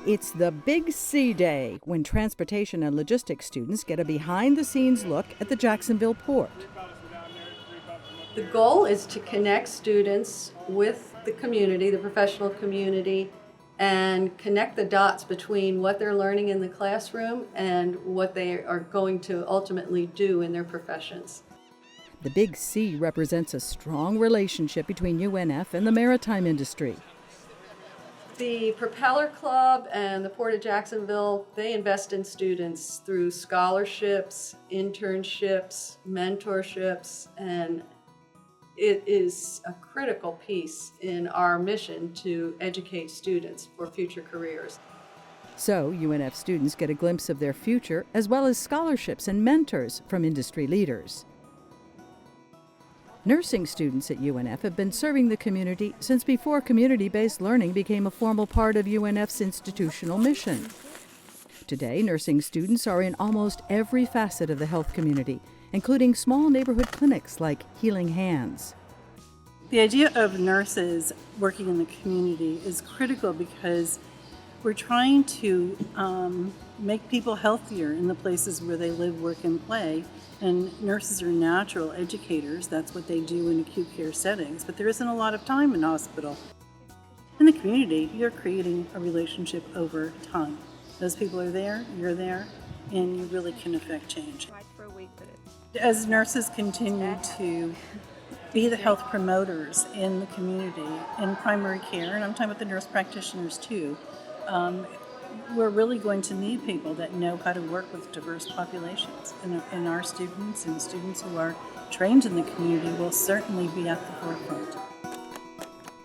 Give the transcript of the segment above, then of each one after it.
It's the Big C Day, when transportation and logistics students get a behind-the-scenes look at the Jacksonville port. The goal is to connect students with the community, the professional community, and connect the dots between what they're learning in the classroom and what they are going to ultimately do in their professions. The Big C represents a strong relationship between UNF and the maritime industry. The Propeller Club and the Port of Jacksonville, they invest in students through scholarships, internships, mentorships, and it is a critical piece in our mission to educate students for future careers. So, UNF students get a glimpse of their future, as well as scholarships and mentors from industry leaders. Nursing students at UNF have been serving the community since before community-based learning became a formal part of UNF's institutional mission. Today, nursing students are in almost every facet of the health community, including small neighborhood clinics like Healing Hands. The idea of nurses working in the community is critical because we're trying to make people healthier in the places where they live, work, and play. And nurses are natural educators. That's what they do in acute care settings. But there isn't a lot of time in hospital. In the community, you're creating a relationship over time. Those people are there, you're there, and you really can affect change. As nurses continue to be the health promoters in the community, in primary care, and I'm talking about the nurse practitioners too, we're really going to need people that know how to work with diverse populations. And our students and students who are trained in the community will certainly be at the forefront.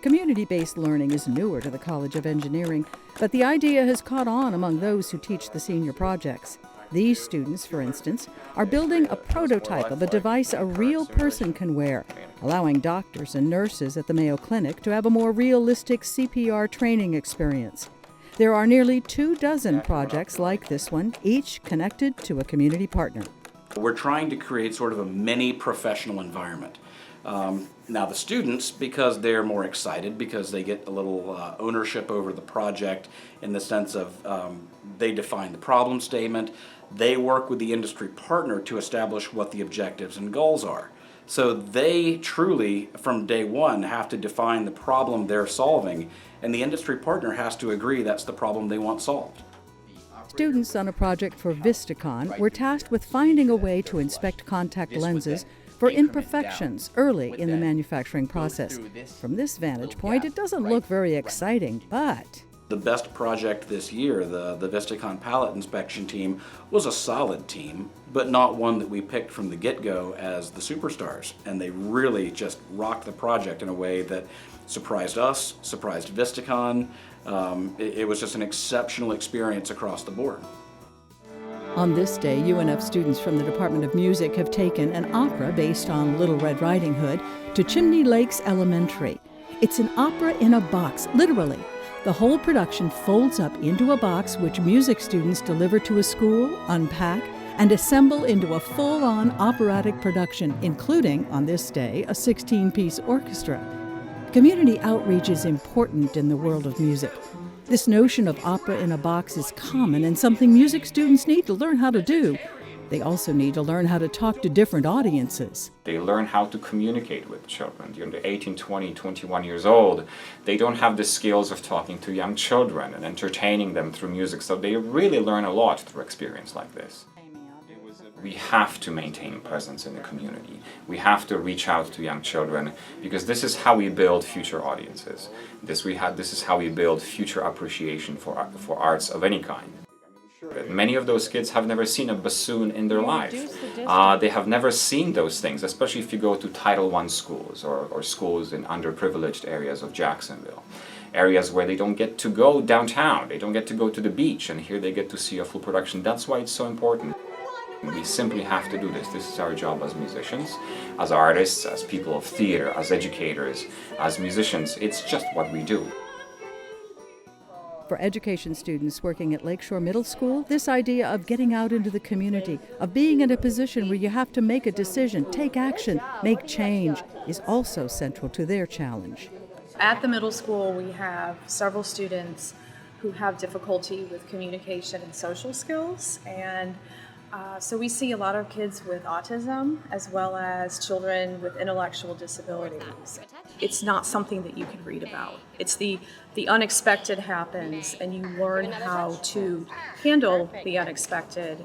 Community-based learning is newer to the College of Engineering, but the idea has caught on among those who teach the senior projects. These students, for instance, are building a prototype of a device a real person can wear, allowing doctors and nurses at the Mayo Clinic to have a more realistic CPR training experience. There are nearly 24 projects like this one, each connected to a community partner. We're trying to create sort of a mini professional environment. Now the students, because they're more excited, because they get a little ownership over the project in the sense of they define the problem statement, they work with the industry partner to establish what the objectives and goals are. So they truly, from day one, have to define the problem they're solving, and the industry partner has to agree that's the problem they want solved. Students on a project for VistaCon were tasked with finding a way to inspect contact lenses for imperfections early in the manufacturing process. From this vantage point, it doesn't look very exciting, but the best project this year, the VistaCon palette inspection team, was a solid team, but not one that we picked from the get-go as the superstars. And they really just rocked the project in a way that surprised us, surprised VistaCon. It was just an exceptional experience across the board. On this day, UNF students from the Department of Music have taken an opera based on Little Red Riding Hood to Chimney Lakes Elementary. It's an opera in a box, literally. The whole production folds up into a box which music students deliver to a school, unpack, and assemble into a full-on operatic production, including, on this day, a 16-piece orchestra. Community outreach is important in the world of music. This notion of opera in a box is common and something music students need to learn how to do. They also need to learn how to talk to different audiences. They learn how to communicate with children. They're 18, 20, 21 years old. They don't have the skills of talking to young children and entertaining them through music, so they really learn a lot through experience like this. We have to maintain presence in the community. We have to reach out to young children because this is how we build future audiences. This is how we build future appreciation for arts of any kind. Many of those kids have never seen a bassoon in their life. They have never seen those things, especially if you go to Title I schools or schools in underprivileged areas of Jacksonville. Areas where they don't get to go downtown, they don't get to go to the beach, and here they get to see a full production. That's why it's so important. We simply have to do this. This is our job as musicians, as artists, as people of theater, as educators, as musicians. It's just what we do. For education students working at Lakeshore Middle School, this idea of getting out into the community, of being in a position where you have to make a decision, take action, make change, is also central to their challenge. At the middle school, we have several students who have difficulty with communication and social skills. And so we see a lot of kids with autism as well as children with intellectual disabilities. It's not something that you can read about. It's the unexpected happens, and you learn how to handle the unexpected.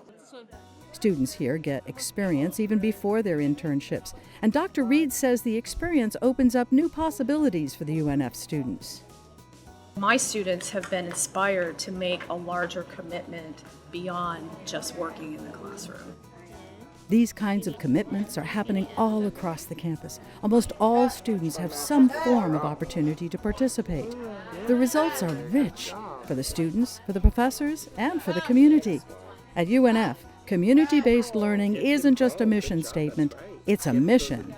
Students here get experience even before their internships, and Dr. Reed says the experience opens up new possibilities for the UNF students. My students have been inspired to make a larger commitment beyond just working in the classroom. These kinds of commitments are happening all across the campus. Almost all students have some form of opportunity to participate. The results are rich for the students, for the professors, and for the community. At UNF, community-based learning isn't just a mission statement, it's a mission.